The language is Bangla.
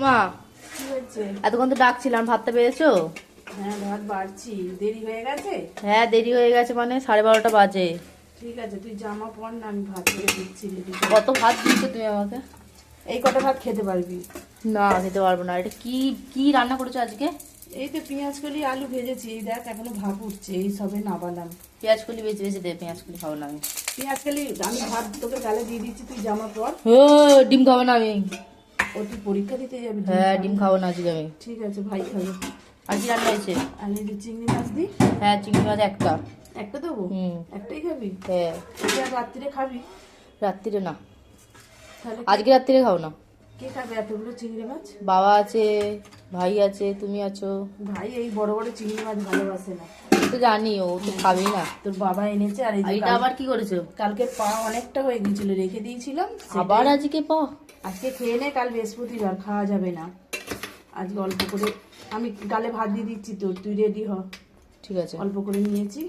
মা কি হচ্ছে? এতক্ষণ তো ডাকছিলাম, ভাতটা পেয়েছো? হ্যাঁ, ভাত বাড়ছি। দেরি হয়ে গেছে? হ্যাঁ দেরি হয়ে গেছে, মানে 12:30 বাজে। ঠিক আছে, তুই জামা পর না, আমি ভাত করে দিচ্ছি রেডি। কত ভাত দিচ্ছো তুমি আমাকে? এই কটা ভাত খেতে পারবি? না খেতে পারবো না। এটা কি কি রান্না করেছো আজকে? এই তো পেঁয়াজ কলি আলু ভেজেছি, এই দেখ এখনো ভাপ উঠছে, এই সবে নাবালাম। পেঁয়াজ কলি বেছে বেছে দে, পেঁয়াজ কলি খাবো না আমি। পেঁয়াজ কলি আমি ভাত তোকে গালে দিয়ে দিচ্ছি, তুই জামা পর। ও ডিম খাবো না আমি। ও তুই পরীক্ষা দিতে যাবি? হ্যাঁ ডিম খাবো না আজকে আমি। ঠিক আছে, ভাই খাবে। আর কি রান্না হয়েছে? আর এই যে চিংড়ি মাছ দি। হ্যাঁ চিংড়ি মাছ একটা। একটা দেবো? একটাই খাবি? হ্যাঁ। তুই আর রাত্রিরে খাবি? রাত্রিরে না, তাহলে আজকে রাত্রিরে খাও না। কে খাবে এতগুলো চিংড়ি মাছ? বাবা আছে, ভাই আছে, তুমি আছো। ভাই এই বড় বড় চিংড়ি মাছ ভালোবাসে না। তো জানি ও তো খাবেই না। তোর বাবা এনেছে। আর এই যে এটা আবার কি করেছো? কালকে পা অনেকটা হয়ে গেছিল, রেখে দিয়েছিলাম। আবার আজকে পা? আজকে খেয়ে নে, কাল বৃহস্পতিবার খাওয়া যাবে না। আজকে অল্প করে আমি গালে ভাত দিয়ে দিচ্ছি, তোর তুই রেডি হ। ঠিক আছে। অল্প করে নিয়েছি,